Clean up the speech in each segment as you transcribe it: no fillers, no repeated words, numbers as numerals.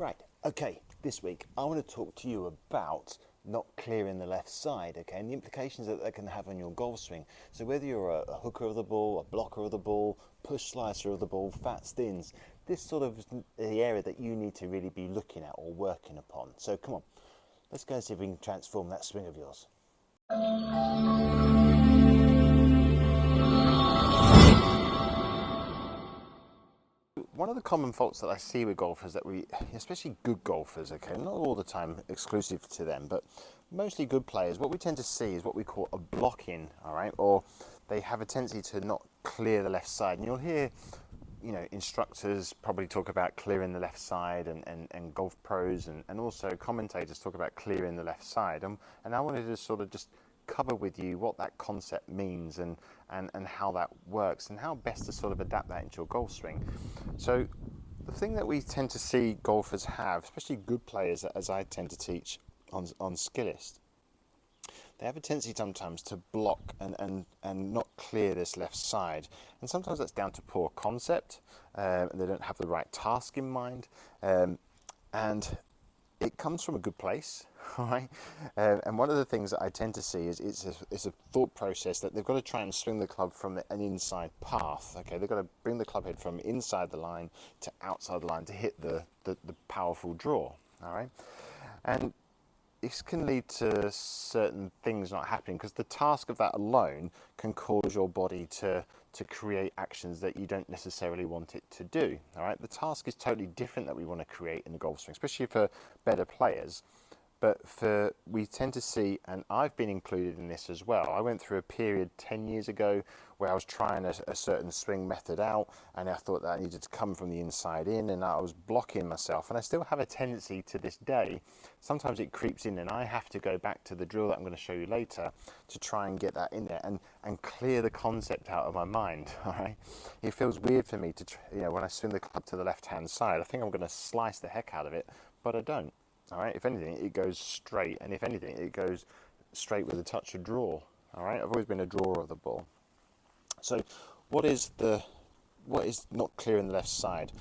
Right, okay, this week I want to talk to you about not clearing the left side, okay, and the implications that can have on your golf swing. So whether you're a hooker of the ball, a blocker of the ball, push slicer of the ball, fat stins, this sort of is the area that you need to really be looking at or working upon. So come on, let's go and see if we can transform that swing of yours. One of the common faults that I see with golfers that especially good golfers, okay, not all the time exclusive to them, but mostly good players, what we tend to see is what we call a blocking, all right, or they have a tendency to not clear the left side. And you'll hear, instructors probably talk about clearing the left side and golf pros and also commentators talk about clearing the left side. And I wanted to sort of just cover with you what that concept means and how that works and how best to sort of adapt that into your golf swing. So the thing that we tend to see golfers have, especially good players as I tend to teach on Skillist, they have a tendency sometimes to block and not clear this left side. And sometimes that's down to poor concept. They don't have the right task in mind. And it comes from a good place, all right? And one of the things that I tend to see is it's a thought process that they've got to try and swing the club from an inside path, okay? They've got to bring the club head from inside the line to outside the line to hit the powerful draw, all right? And this can lead to certain things not happening because the task of that alone can cause your body to create actions that you don't necessarily want it to do. All right, the task is totally different that we want to create in the golf swing, especially for better players. But we tend to see, and I've been included in this as well. I went through a period 10 years ago where I was trying a certain swing method out, and I thought that I needed to come from the inside in, and I was blocking myself. And I still have a tendency to this day. Sometimes it creeps in, and I have to go back to the drill that I'm going to show you later to try and get that in there and clear the concept out of my mind. All right, it feels weird for me to, when I swing the club to the left-hand side, I think I'm going to slice the heck out of it, but I don't. All right, if anything, it goes straight, and if anything, it goes straight with a touch of draw. All right, I've always been a drawer of the ball. So, what is not clearing the left side?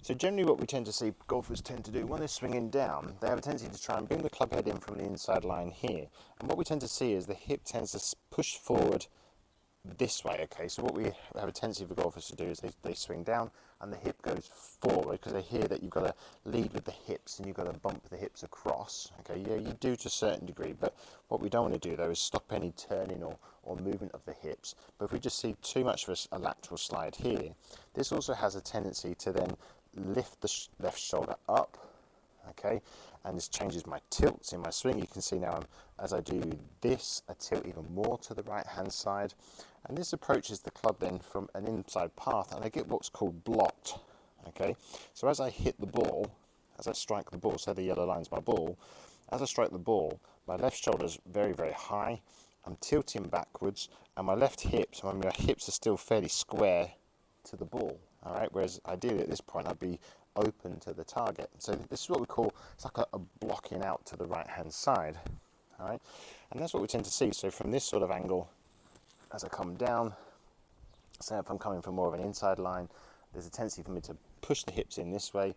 So generally, what we tend to see golfers tend to do when they're swinging down, they have a tendency to try and bring the club head in from the inside line here. And what we tend to see is the hip tends to push forward this way, okay? So what we have a tendency for golfers to do is they swing down and the hip goes forward because they hear that you've got to lead with the hips and you've got to bump the hips across, okay? Yeah, you do to a certain degree, but what we don't want to do though is stop any turning or movement of the hips. But if we just see too much of a lateral slide here, this also has a tendency to then lift the left shoulder up, okay, and this changes my tilts in my swing. You can see now as I do this, I tilt even more to the right hand side, and this approaches the club then from an inside path, and I get what's called blocked, okay? So as I hit the ball, as I strike the ball, so the yellow line's my ball, as I strike the ball, my left shoulder's very, very high, I'm tilting backwards, and my left hips, my hips are still fairly square to the ball, all right? Whereas ideally at this point I'd be open to the target. So this is what we call, it's like a blocking out to the right hand side, all right? And that's what we tend to see. So from this sort of angle, as I come down, say if I'm coming from more of an inside line, there's a tendency for me to push the hips in this way,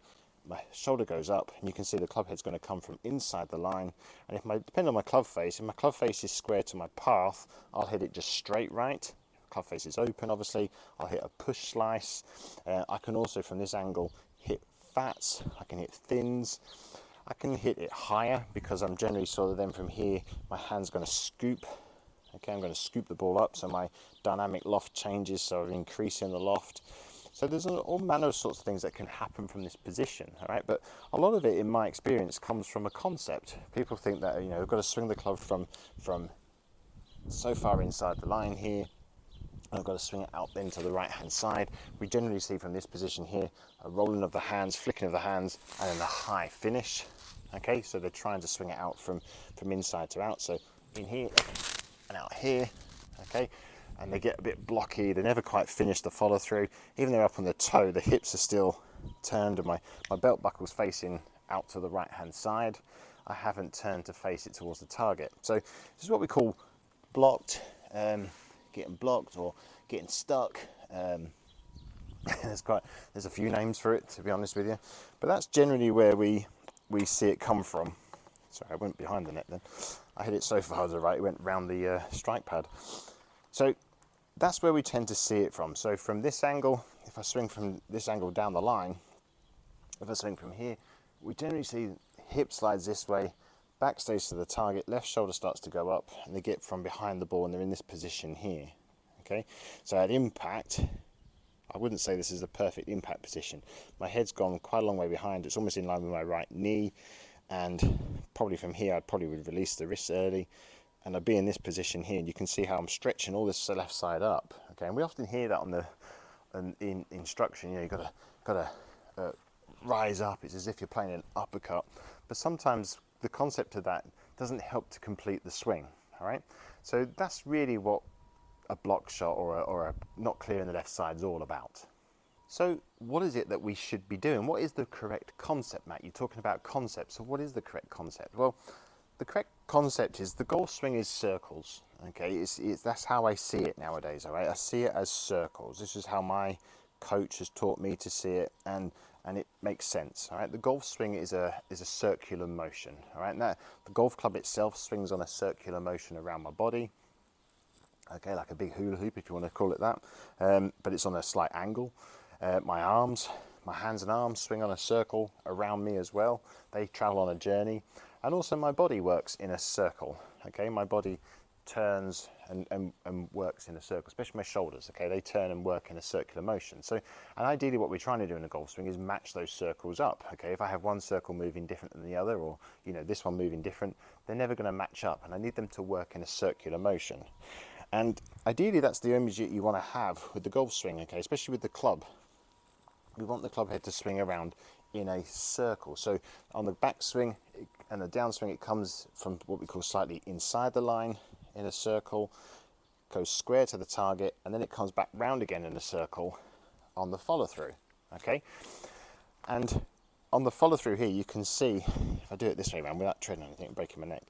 my shoulder goes up, and you can see the club head's going to come from inside the line. And depending on my club face, if my club face is square to my path, I'll hit it just straight right. If club face is open, obviously, I'll hit a push slice. I can also, from this angle, hit fats, I can hit thins, I can hit it higher because I'm generally sort of then from here, my hand's going to scoop. Okay, I'm going to scoop the ball up so my dynamic loft changes, so I'm increasing the loft. So there's all manner of sorts of things that can happen from this position, all right? But a lot of it, in my experience, comes from a concept. People think that, we've got to swing the club from so far inside the line here, and I've got to swing it out then to the right-hand side. We generally see from this position here, a rolling of the hands, flicking of the hands, and then a high finish. Okay, so they're trying to swing it out from inside to out. So in here and out here, okay? And they get a bit blocky, they never quite finish the follow through. Even though they're up on the toe, the hips are still turned and my belt buckle's facing out to the right hand side. I haven't turned to face it towards the target. So this is what we call blocked, getting blocked or getting stuck. There's a few names for it, to be honest with you, But that's generally where we see it come from. Sorry, I went behind the net then. I hit it so far to the right, it went round the strike pad. So that's where we tend to see it from. So from this angle, if I swing from this angle down the line, if I swing from here, we generally see hip slides this way, back stays to the target, left shoulder starts to go up, and they get from behind the ball and they're in this position here. Okay, so at impact, I wouldn't say this is the perfect impact position. My head's gone quite a long way behind. It's almost in line with my right knee, and probably from here I probably would release the wrists early, and I'd be in this position here. And you can see how I'm stretching all this left side up. Okay, and we often hear that on the in instruction. You know, you've got to rise up. It's as if you're playing an uppercut, but sometimes the concept of that doesn't help to complete the swing. All right, so that's really what a block shot or a not clearing the left side is all about. So what is it that we should be doing? What is the correct concept, Matt? You're talking about concept, so what is the correct concept? Well, the correct concept is the golf swing is circles. Okay, that's how I see it nowadays. All right, I see it as circles. This is how my coach has taught me to see it, and it makes sense. All right, the golf swing is a circular motion. All right, now the golf club itself swings on a circular motion around my body. Okay, like a big hula hoop, if you want to call it that, but it's on a slight angle. My hands and arms swing on a circle around me as well. They travel on a journey, and also my body works in a circle. Okay, my body turns and works in a circle, especially my shoulders. Okay, they turn and work in a circular motion. So, and ideally what we're trying to do in a golf swing is match those circles up. Okay, if I have one circle moving different than the other, or you know, this one moving different, they're never going to match up, and I need them to work in a circular motion. And ideally that's the image that you want to have with the golf swing, okay, especially with the club. We want the club head to swing around in a circle. So on the back swing and the downswing, it comes from what we call slightly inside the line in a circle, goes square to the target, and then it comes back round again in a circle on the follow through. Okay, and on the follow through here you can see, if I do it this way around without treading anything and breaking my neck,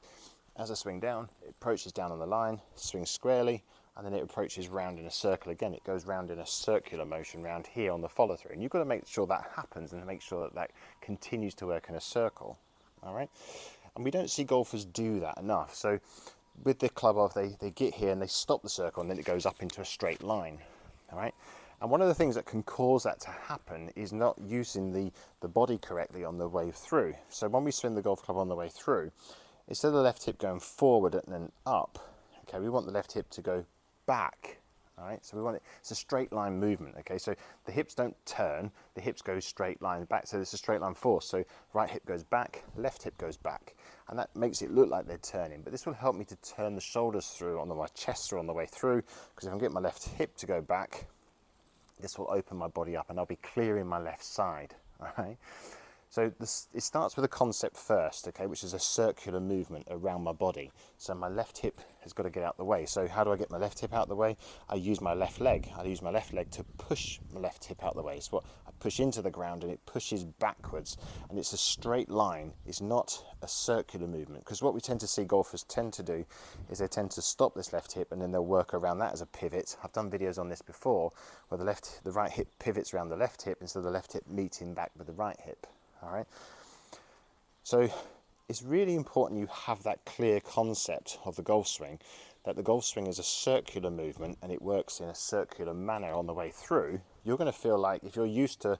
as I swing down, it approaches down on the line, swings squarely, and then it approaches round in a circle again. It goes round in a circular motion round here on the follow through. And you've got to make sure that happens and make sure that that continues to work in a circle. All right. And we don't see golfers do that enough. So with the club off, they get here and they stop the circle, and then it goes up into a straight line. All right. And one of the things that can cause that to happen is not using the body correctly on the way through. So when we swing the golf club on the way through, instead of the left hip going forward and then up, okay, we want the left hip to go back. All right, so we want it, it's a straight line movement. Okay, so the hips don't turn, the hips go straight line back, so it's a straight line force. So right hip goes back, left hip goes back, and that makes it look like they're turning. But this will help me to turn the shoulders through, my chest through on the way through, because if I get my left hip to go back, this will open my body up and I'll be clearing my left side. All right. So it starts with a concept first, okay, which is a circular movement around my body. So my left hip has got to get out the way. So how do I get my left hip out the way? I use my left leg. I use my left leg to push my left hip out the way. So I push into the ground and it pushes backwards. And it's a straight line. It's not a circular movement. Because what we tend to see golfers tend to do is they tend to stop this left hip and then they'll work around that as a pivot. I've done videos on this before where the right hip pivots around the left hip instead of the left hip meeting back with the right hip. All right, so it's really important you have that clear concept of the golf swing, that the golf swing is a circular movement and it works in a circular manner on the way through. You're going to feel like, if you're used to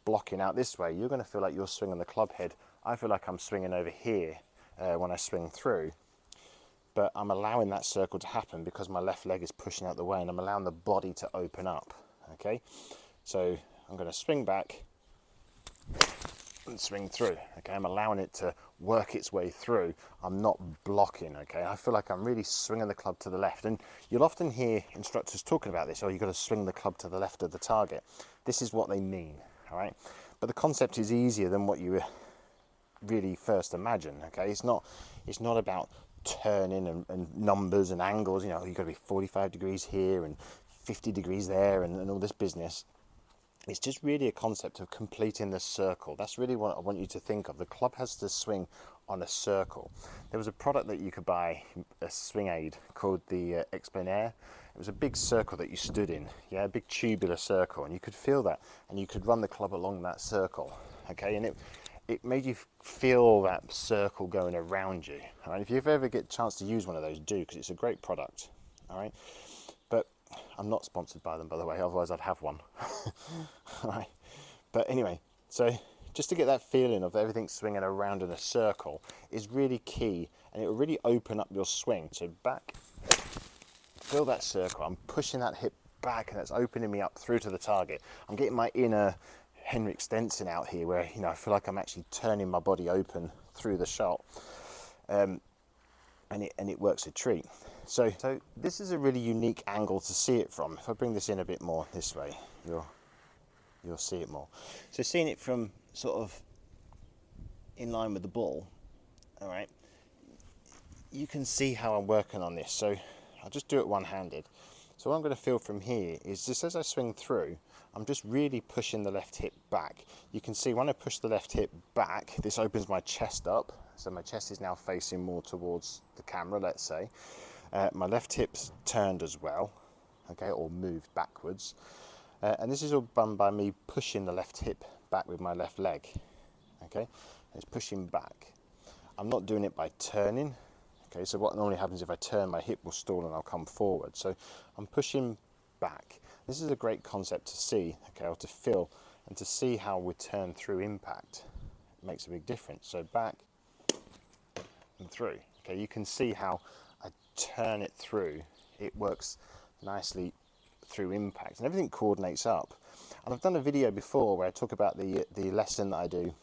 blocking out this way, you're going to feel like you're swinging the club head. I feel like I'm swinging over here when I swing through, but I'm allowing that circle to happen because my left leg is pushing out the way and I'm allowing the body to open up. Okay, so I'm going to swing back and swing through. Okay, I'm allowing it to work its way through. I'm not blocking. Okay, I feel like I'm really swinging the club to the left, and you'll often hear instructors talking about this. Oh, you've got to swing the club to the left of the target. This is what they mean. All right, but the concept is easier than what you really first imagine. Okay, it's not about turning and numbers and angles. You know, you've got to be 45 degrees here and 50 degrees there and all this business. It's just really a concept of completing the circle. That's really what I want you to think of. The club has to swing on a circle. There was a product that you could buy, a swing aid, called the Explain-Air. It was a big circle that you stood in, yeah, a big tubular circle, and you could feel that, and you could run the club along that circle. okay, and it made you feel that circle going around you. All right, if you ever get a chance to use one of those, do, because it's a great product. All right, but I'm not sponsored by them, by the way, otherwise I'd have one. All right, but anyway, so just to get that feeling of everything swinging around in a circle is really key, and it will really open up your swing. So back, feel that circle. I'm pushing that hip back, and that's opening me up through to the target. I'm getting my inner Henrik Stenson out here, where I feel like I'm actually turning my body open through the shot, and it works a treat. So this is a really unique angle to see it from. If I bring this in a bit more this way, you'll see it more. So seeing it from sort of in line with the ball, all right, you can see how I'm working on this. So I'll just do it one-handed. So what I'm going to feel from here is just as I swing through, I'm just really pushing the left hip back. You can see when I push the left hip back, this opens my chest up. So my chest is now facing more towards the camera, let's say. My left hip's turned as well, okay, or moved backwards. And this is all done by me pushing the left hip back with my left leg, okay? It's pushing back. I'm not doing it by turning. Okay, so what normally happens if I turn, my hip will stall and I'll come forward. So I'm pushing back. This is a great concept to see, okay, or to feel, and to see how we turn through impact. It makes a big difference. So back and through. Okay, you can see how I turn it through. It works nicely through impact, and everything coordinates up. And I've done a video before where I talk about the lesson that I do,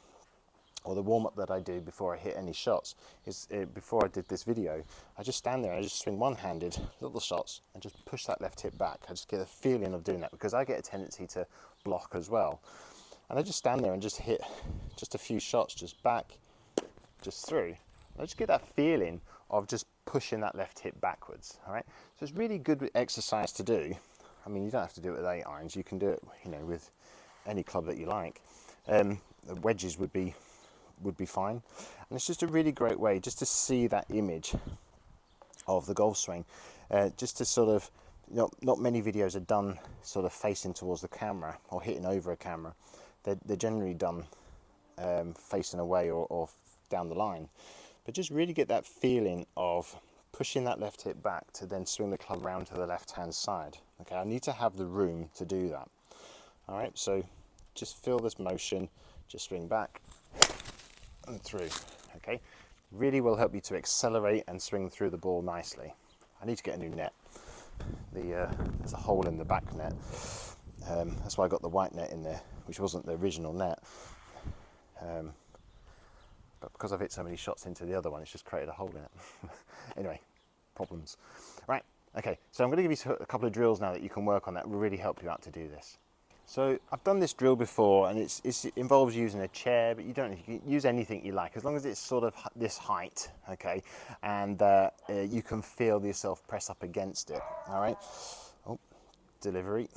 or the warm-up that I do before I hit any shots. Is before I did this video, I just stand there and I just swing one-handed little shots and just push that left hip back. I just get a feeling of doing that, because I get a tendency to block as well. And I just stand there and just hit just a few shots, just back, just through. And I just get that feeling of just pushing that left hip backwards. All right, so it's really good exercise to do. I mean, you don't have to do it with 8 irons. You can do it, with any club that you like. The wedges would be fine, and it's just a really great way just to see that image of the golf swing, just to sort of, not many videos are done sort of facing towards the camera or hitting over a camera. They're generally done facing away or down the line, but just really get that feeling of pushing that left hip back to then swing the club around to the left hand side. Okay, I need to have the room to do that. All right, so just feel this motion, just swing back and through. Okay, really will help you to accelerate and swing through the ball nicely. I need to get a new net. There's a hole in the back net. That's why I got the white net in there, which wasn't the original net. But because I've hit so many shots into the other one, it's just created a hole in it. Anyway, problems. Right, okay, so I'm going to give you a couple of drills now that you can work on that will really help you out to do this. So I've done this drill before, and it involves using a chair, but you can use anything you like, as long as it's sort of this height, okay, and you can feel yourself press up against it. All right, oh, delivery.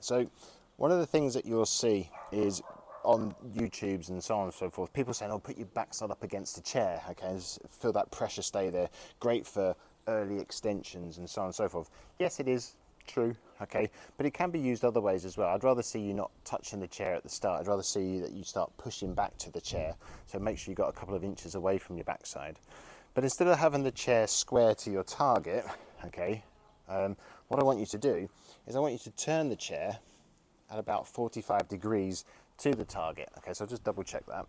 So one of the things that you'll see is on YouTubes and so on and so forth, people saying, oh, put your backside up against a chair, okay, just feel that pressure stay there, great for early extensions and so on and so forth. Yes, it is true, okay, but it can be used other ways as well. I'd rather see you not touching the chair at the start. I'd rather see that you start pushing back to the chair, so make sure you got a couple of inches away from your backside. But instead of having the chair square to your target, okay, what I want you to do is I want you to turn the chair at about 45 degrees to the target. Okay, so I'll just double check that.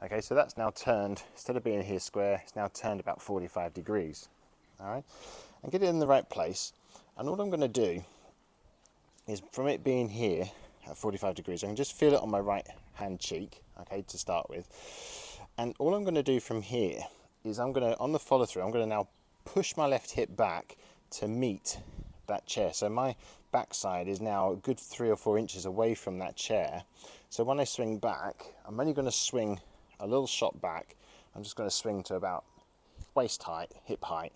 Okay, so that's now turned, instead of being here square, it's now turned about 45 degrees. All right, and get it in the right place. And all I'm going to do is, from it being here at 45 degrees, I can just feel it on my right hand cheek, okay, to start with. And all I'm going to do from here is I'm going to, on the follow through, I'm going to now push my left hip back to meet that chair. So my backside is now a good 3 or 4 inches away from that chair. So when I swing back, I'm only going to swing a little shot back. I'm just going to swing to about waist height, hip height.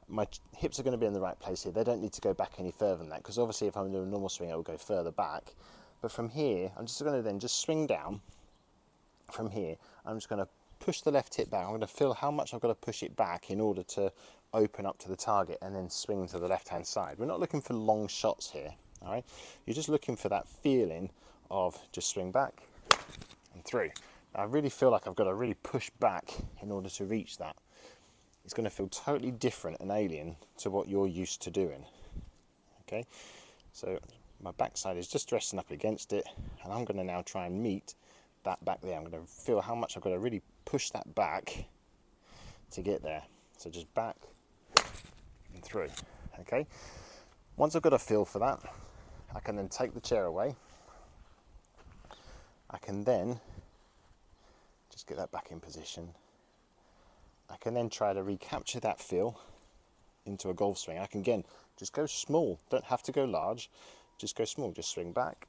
My hips are going to be in the right place here. They don't need to go back any further than that, because obviously if I'm doing a normal swing, it will go further back. But from here, I'm just going to then just swing down. From here, I'm just going to push the left hip back. I'm going to feel how much I've got to push it back in order to open up to the target, and then swing to the left hand side. We're not looking for long shots here, all right? You're just looking for that feeling of just swing back and through. I really feel like I've got to really push back in order to reach that. It's going to feel totally different and alien to what you're used to doing. Okay, so my backside is just resting up against it, and I'm going to now try and meet that back there. I'm going to feel how much I've got to really push that back to get there. So just back and through. Okay, once I've got a feel for that, I can then take the chair away. I can then just get that back in position. I can then try to recapture that feel into a golf swing. I can again just go small, don't have to go large, just go small, just swing back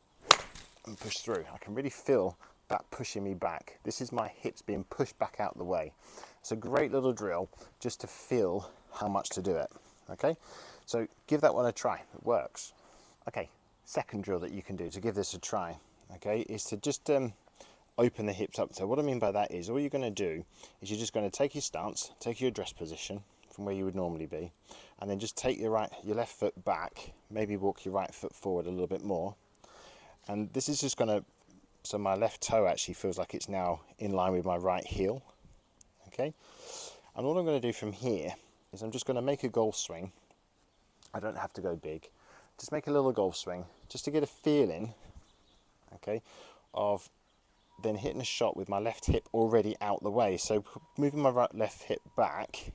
and push through. I can really feel that pushing me back. This is my hips being pushed back out the way. It's a great little drill just to feel how much to do it. Okay, so give that one a try, it works. Okay, second drill that you can do to give this a try, okay, is to just open the hips up. So what I mean by that is all you're going to do is you're just going to take your stance, take your address position from where you would normally be, and then just take your left foot back, maybe walk your right foot forward a little bit more, and this is just going to, so my left toe actually feels like it's now in line with my right heel. Okay, and all I'm going to do from here is I'm just going to make a golf swing. I don't have to go big, just make a little golf swing just to get a feeling, okay, of then hitting a shot with my left hip already out the way. So moving my left hip back,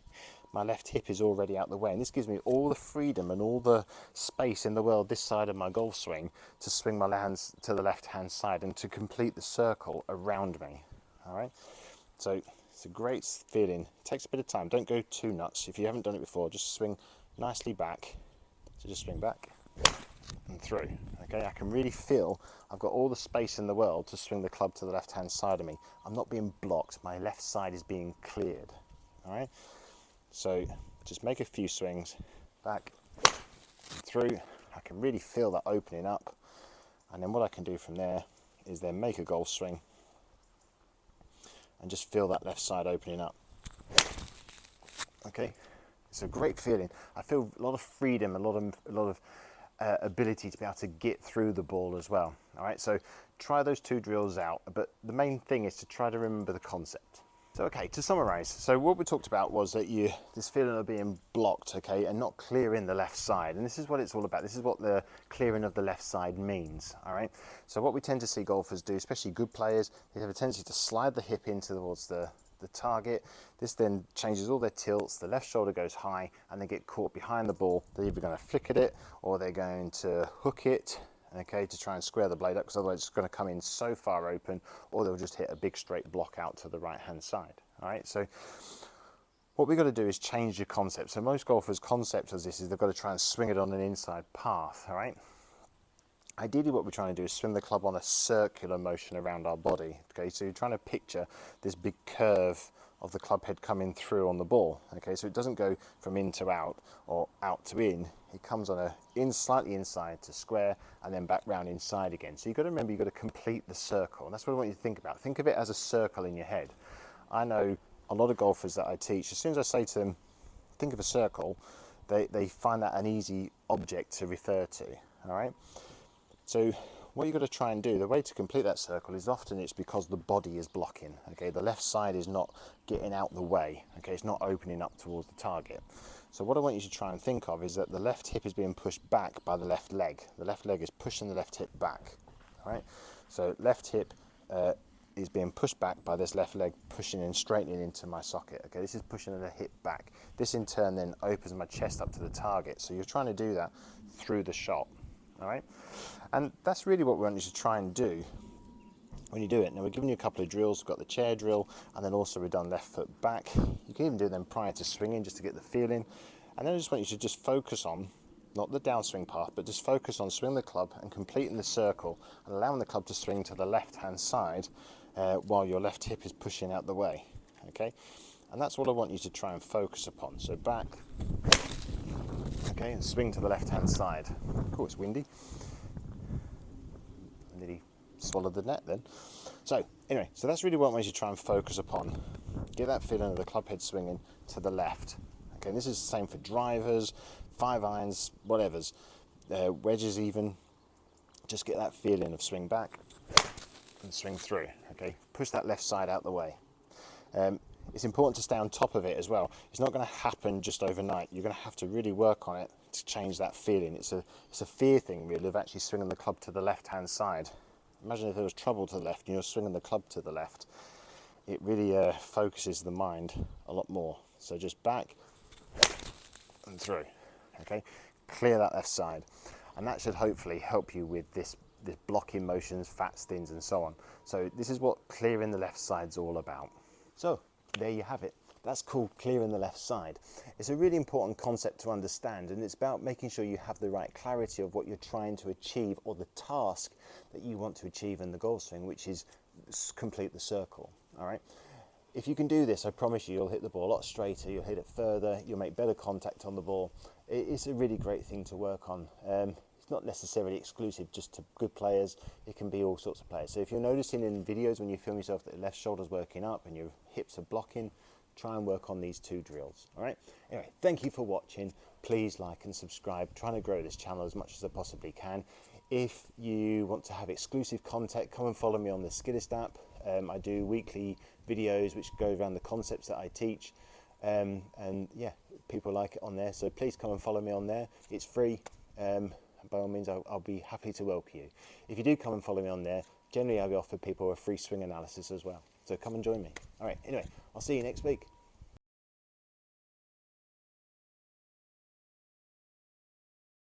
my left hip is already out the way, and this gives me all the freedom and all the space in the world this side of my golf swing to swing my hands to the left hand side and to complete the circle around me. All right, so it's a great feeling. It takes a bit of time, don't go too nuts. If you haven't done it before, just swing nicely back. So just swing back and through. Okay, I can really feel I've got all the space in the world to swing the club to the left hand side of me. I'm not being blocked, my left side is being cleared. All right, so just make a few swings back through. I can really feel that opening up, and then what I can do from there is then make a golf swing and just feel that left side opening up. Okay, it's a great feeling. I feel a lot of freedom, a lot of ability to be able to get through the ball as well. All right, so try those two drills out, but the main thing is to try to remember the concept. So okay, to summarize, so what we talked about was that this feeling of being blocked, okay, and not clearing the left side, and this is what it's all about. This is what the clearing of the left side means. All right, so what we tend to see golfers do, especially good players, they have a tendency to slide the hip in towards the target. This then changes all their tilts, the left shoulder goes high, and they get caught behind the ball. They're either going to flick at it or they're going to hook it, okay, to try and square the blade up, because otherwise it's going to come in so far open, or they'll just hit a big straight block out to the right hand side. All right, so what we've got to do is change your concept. So most golfers' concept of this is they've got to try and swing it on an inside path. All right, ideally what we're trying to do is swing the club on a circular motion around our body. Okay, so you're trying to picture this big curve of the club head coming through on the ball. Okay, so it doesn't go from in to out or out to in. It comes on slightly inside to square and then back round inside again. So you've got to remember, you've got to complete the circle, and that's what I want you to think about. Think of it as a circle in your head. I know a lot of golfers that I teach, as soon as I say to them, think of a circle, they find that an easy object to refer to. All right, so what you've got to try and do, the way to complete that circle is often it's because the body is blocking. Okay, the left side is not getting out the way. Okay, it's not opening up towards the target. So what I want you to try and think of is that the left hip is being pushed back by the left leg. The left leg is pushing the left hip back. All right, so left hip is being pushed back by this left leg, pushing and straightening into my socket. Okay, this is pushing the hip back. This in turn then opens my chest up to the target. So you're trying to do that through the shot. All right, and that's really what we want you to try and do when you do it. Now, we're giving you a couple of drills. We've got the chair drill, and then also we've done left foot back. You can even do them prior to swinging just to get the feeling. And then I just want you to just focus on, not the downswing path, but just focus on swinging the club and completing the circle and allowing the club to swing to the left-hand side while your left hip is pushing out the way. Okay, and that's what I want you to try and focus upon. So back, okay, and swing to the left-hand side. Cool, it's windy. I nearly swallowed the net then. So anyway, so that's really what I want you to try and focus upon. Get that feeling of the club head swinging to the left. Okay, and this is the same for drivers, 5-irons, whatever's, wedges even. Just get that feeling of swing back and swing through. Okay, push that left side out the way. It's important to stay on top of it as well. It's not going to happen just overnight. You're going to have to really work on it to change that feeling. It's a fear thing really of actually swinging the club to the left hand side. Imagine if there was trouble to the left and you're swinging the club to the left. It really focuses the mind a lot more. So just back and through. Okay, clear that left side, and that should hopefully help you with this blocking motions, fat stins and so on. So this is what clearing the left side's all about. So there you have it. That's called clearing the left side. It's a really important concept to understand, and it's about making sure you have the right clarity of what you're trying to achieve, or the task that you want to achieve in the golf swing, which is complete the circle. All right. If you can do this, I promise you'll hit the ball a lot straighter, you'll hit it further, you'll make better contact on the ball. It's a really great thing to work on. It's not necessarily exclusive just to good players, it can be all sorts of players. So if you're noticing in videos when you film yourself that the left shoulder's working up and your hips are blocking, try and work on these two drills. All right. Anyway, thank you for watching. Please like and subscribe. Trying to grow this channel as much as I possibly can. If you want to have exclusive content, come and follow me on the Skiddist app. I do weekly videos which go around the concepts that I teach, and yeah, people like it on there. So please come and follow me on there. It's free. By all means, I'll be happy to welcome you. If you do come and follow me on there, generally I'll offer people a free swing analysis as well. So come and join me. All right. Anyway, I'll see you next week.